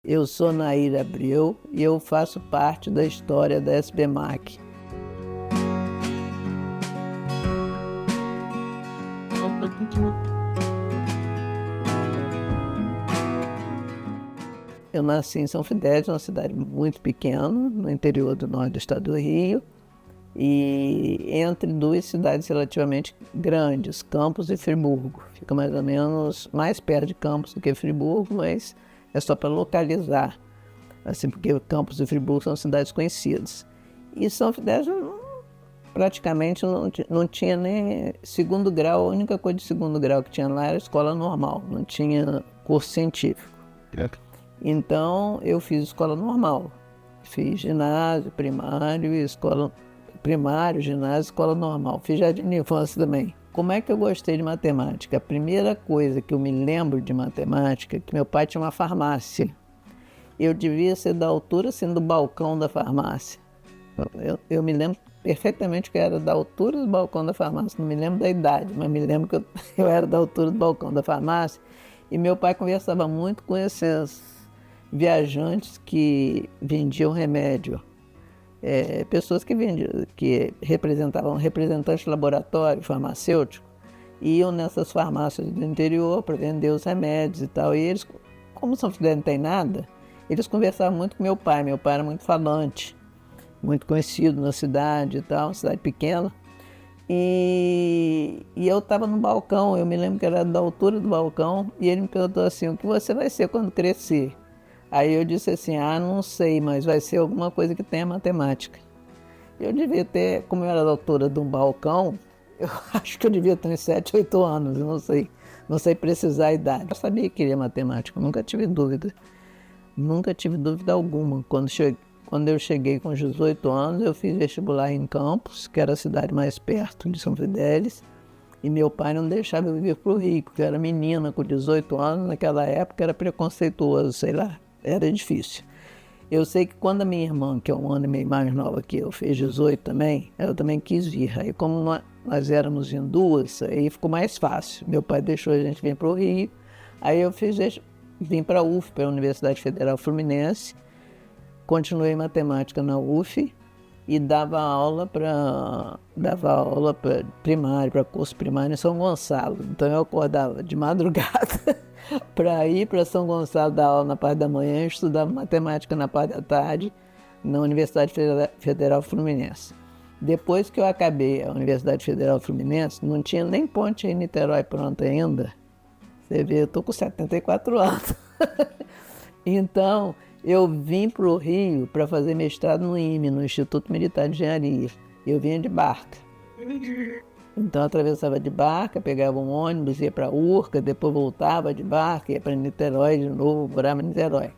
Eu sou Nair Abreu e eu faço parte da história da SBMAC. Eu nasci em São Fidélis, uma cidade muito pequena, no interior do norte do estado do Rio, e entre duas cidades relativamente grandes, Campos e Friburgo. Fica mais ou menos mais perto de Campos do que Friburgo, mas é só para localizar, assim, porque Campos e Friburgo são cidades conhecidas. E São Fidélis praticamente não tinha nem segundo grau, a única coisa de segundo grau que tinha lá era escola normal, não tinha curso científico. Então eu fiz escola normal, fiz ginásio, primário, ginásio, escola normal, fiz jardim de infância também. Como é que eu gostei de matemática? A primeira coisa que eu me lembro de matemática é que meu pai tinha uma farmácia. Eu devia ser da altura assim, do balcão da farmácia. Eu me lembro perfeitamente que eu era da altura do balcão da farmácia, não me lembro da idade, mas me lembro que eu era da altura do balcão da farmácia. E meu pai conversava muito com esses viajantes que vendiam remédio, pessoas que vendiam, que representavam representantes de laboratório farmacêutico, iam nessas farmácias do interior para vender os remédios e tal. E eles, como São Fidélis não tem nada, eles conversavam muito com meu pai. Meu pai era muito falante, muito conhecido na cidade e tal, cidade pequena. E eu estava no balcão, eu me lembro que era da altura do balcão, e ele me perguntou assim: o que você vai ser quando crescer? Aí eu disse assim: não sei, mas vai ser alguma coisa que tenha matemática. Eu devia ter, como eu era da altura de um balcão, eu acho que eu devia ter uns 7, 8 anos, eu não sei precisar a idade. Eu sabia que queria matemática, nunca tive dúvida alguma. Quando eu cheguei com 18 anos, eu fiz vestibular em Campos, que era a cidade mais perto de São Fidélis, e meu pai não deixava eu vir para o Rio, porque eu era menina com 18 anos, naquela época era preconceituoso, sei lá, era difícil. Eu sei que quando a minha irmã, que é um ano e meio mais nova que eu, fez 18 também, eu também quis vir. Aí como nós éramos em duas, aí ficou mais fácil. Meu pai deixou a gente vir para o Rio, aí eu vim para a UF, para a Universidade Federal Fluminense, continuei matemática na UF e dava aula para primário, para curso primário em São Gonçalo. Então eu acordava de madrugada para ir para São Gonçalo dar aula na parte da manhã e estudava matemática na parte da tarde na Universidade Federal Fluminense. Depois que eu acabei a Universidade Federal Fluminense, não tinha nem ponte em Niterói pronta ainda. Você vê, eu estou com 74 anos. Então, eu vim para o Rio para fazer mestrado no IME, no Instituto Militar de Engenharia. Eu vinha de barca. Então, eu atravessava de barca, pegava um ônibus, ia para Urca, depois voltava de barca, ia para Niterói de novo, morava em Niterói.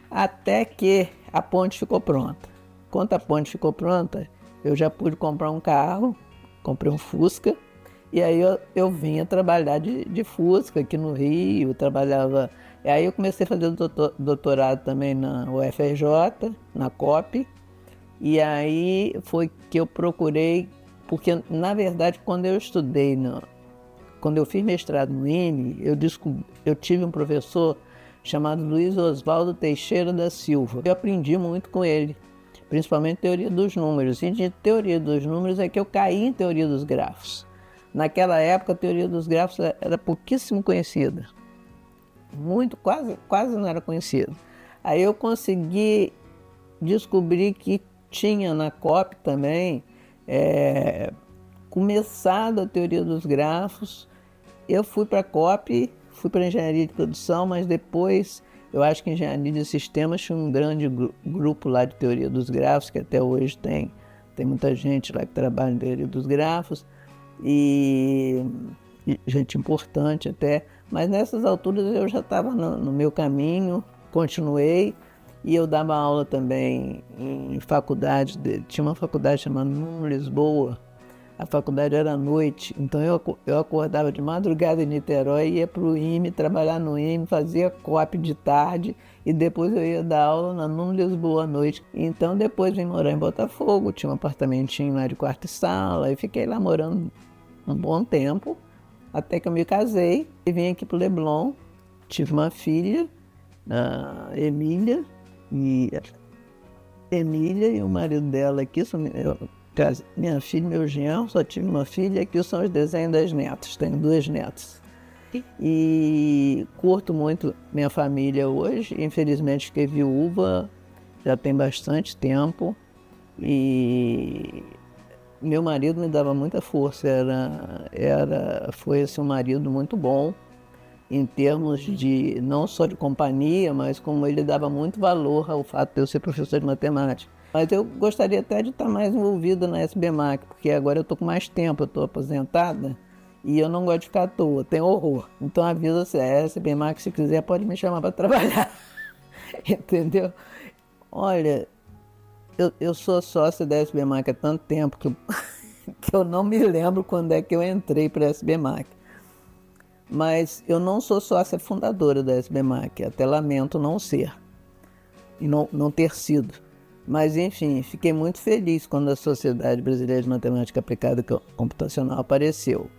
Até que a ponte ficou pronta. Quando a ponte ficou pronta, eu já pude comprar um carro, comprei um Fusca, e aí eu vinha trabalhar de Fusca aqui no Rio, trabalhava. E aí eu comecei a fazer doutorado também na UFRJ, na COP, e aí foi que eu procurei, porque na verdade quando eu fiz mestrado no IME, eu tive um professor chamado Luiz Oswaldo Teixeira da Silva. Eu aprendi muito com ele, principalmente teoria dos números, e de teoria dos números é que eu caí em teoria dos grafos. Naquela época a teoria dos grafos era pouquíssimo conhecida. Quase não era conhecido. Aí eu consegui descobrir que tinha na COP também começado a teoria dos grafos. Eu fui para a COP, fui para a engenharia de produção, mas depois eu acho que em engenharia de sistemas tinha um grande grupo lá de teoria dos grafos, que até hoje tem muita gente lá que trabalha em teoria dos grafos, e gente importante até. Mas nessas alturas eu já estava no meu caminho, continuei, e eu dava aula também em faculdade. Tinha uma faculdade chamada NUM Lisboa, a faculdade era à noite, então eu acordava de madrugada em Niterói, ia para o IME, trabalhar no IME, fazia COP de tarde, e depois eu ia dar aula na NUM Lisboa à noite. Então depois vim morar em Botafogo, tinha um apartamentinho lá de quarto e sala, e fiquei lá morando um bom tempo, até que eu me casei e vim aqui para o Leblon, tive uma filha Emília, e o marido dela aqui, minha filha e meu genro, só tive uma filha, aqui são os desenhos das netas, tenho 2 netas. E curto muito minha família hoje, infelizmente fiquei viúva, já tem bastante tempo, e meu marido me dava muita força, foi assim, um marido muito bom, em termos de, não só de companhia, mas como ele dava muito valor ao fato de eu ser professor de matemática. Mas eu gostaria até de estar mais envolvida na SBMAC, porque agora eu estou com mais tempo, eu estou aposentada e eu não gosto de ficar à toa, tenho horror. Então avisa se a SBMAC, se quiser, pode me chamar para trabalhar, entendeu? Olha, eu sou sócia da SBMAC há tanto tempo que eu não me lembro quando é que eu entrei para a SBMAC. Mas eu não sou sócia fundadora da SBMAC, até lamento não ser, e não ter sido. Mas, enfim, fiquei muito feliz quando a Sociedade Brasileira de Matemática Aplicada Computacional apareceu.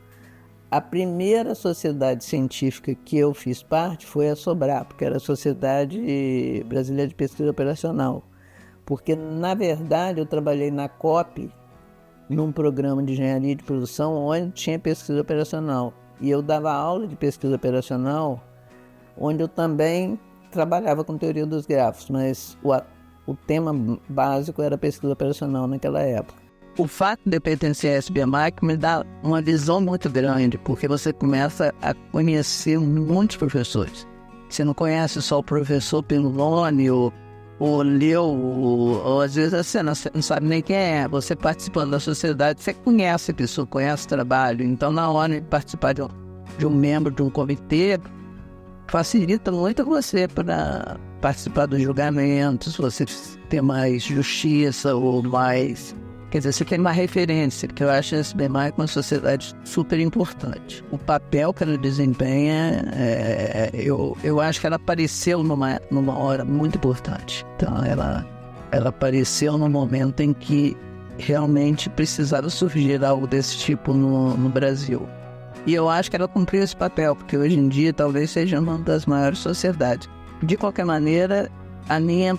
A primeira sociedade científica que eu fiz parte foi a SOBRAP, que era a Sociedade Brasileira de Pesquisa Operacional. Porque, na verdade, eu trabalhei na COP, num programa de engenharia de produção, onde tinha pesquisa operacional. E eu dava aula de pesquisa operacional, onde eu também trabalhava com teoria dos grafos, mas o tema básico era pesquisa operacional naquela época. O fato de eu pertencer à SBMAC me dá uma visão muito grande, porque você começa a conhecer muitos professores. Você não conhece só o professor pelo nome, ou leu, ou às vezes você não sabe nem quem é. Você participando da sociedade, você conhece a pessoa, conhece o trabalho. Então, na hora de participar de um membro de um comitê, facilita muito você para participar dos julgamentos, você ter mais justiça ou mais... Quer dizer, você tem uma referência, que eu acho a SBMAC uma sociedade super importante. O papel que ela desempenha, eu acho que ela apareceu numa hora muito importante. Então, ela apareceu num momento em que realmente precisava surgir algo desse tipo no Brasil. E eu acho que ela cumpriu esse papel, porque hoje em dia talvez seja uma das maiores sociedades. De qualquer maneira, a minha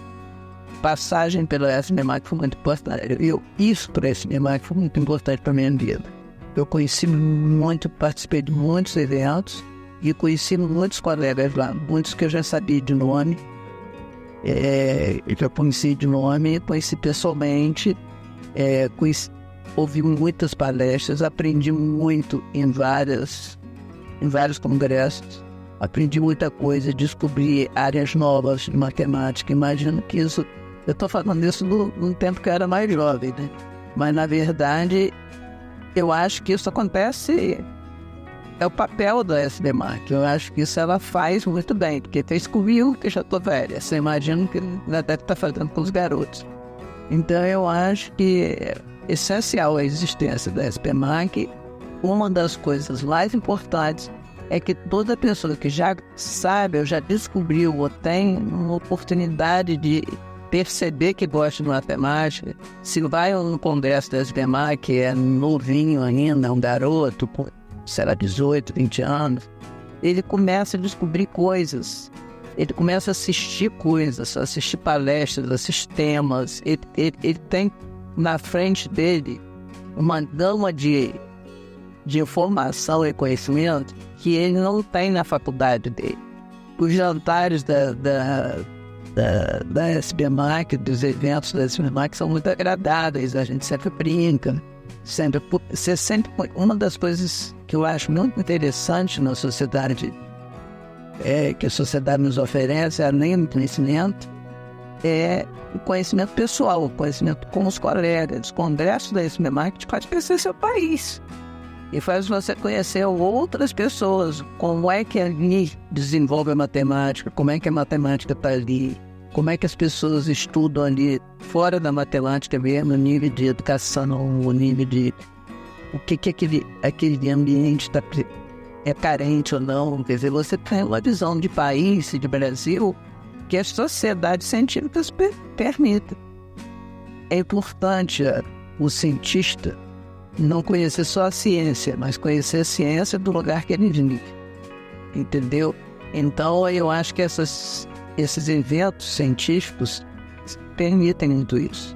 passagem pela SBMAC foi muito importante. Isso para a SBMAC foi muito importante para a minha vida. Eu conheci muito, participei de muitos eventos e conheci muitos colegas lá, muitos que eu já sabia de nome, que eu conheci de nome, conheci pessoalmente, ouvi muitas palestras, aprendi muito em vários congressos, aprendi muita coisa, descobri áreas novas de matemática. Imagino que isso... Eu estou falando isso no tempo que eu era mais jovem, né? Mas, na verdade, eu acho que isso acontece... É o papel da SBMAC. Eu acho que isso ela faz muito bem, porque fez comigo, que já estou velha. Você imagina que ela deve estar fazendo com os garotos. Então, eu acho que é essencial a existência da SBMAC. Uma das coisas mais importantes é que toda pessoa que já sabe, ou já descobriu, ou tem uma oportunidade de perceber que gosta de matemática, se vai a um congresso da SBMAC, que é novinho ainda, um garoto, com, sei lá, 18, 20 anos, ele começa a descobrir coisas, ele começa a assistir coisas, assistir palestras, assistir temas, ele tem na frente dele uma gama de informação e conhecimento que ele não tem na faculdade dele. Os jantares da SBMAC, dos eventos da SBMAC são muito agradáveis, a gente sempre brinca, uma das coisas que eu acho muito interessante na sociedade, que a sociedade nos oferece, além do conhecimento, é o conhecimento pessoal, o conhecimento com os colegas. O congresso da SBMAC te faz conhecer seu país e faz você conhecer outras pessoas, como é que ali desenvolve a matemática, como é que a matemática está ali, como é que as pessoas estudam ali, fora da matemática mesmo, o nível de educação, o nível de... o que aquele ambiente é carente ou não. Quer dizer, você tem uma visão de país, de Brasil, que a sociedade científica permite. É importante o cientista não conhecer só a ciência, mas conhecer a ciência do lugar que ele vive, entendeu? Então, eu acho que esses eventos científicos permitem muito isso.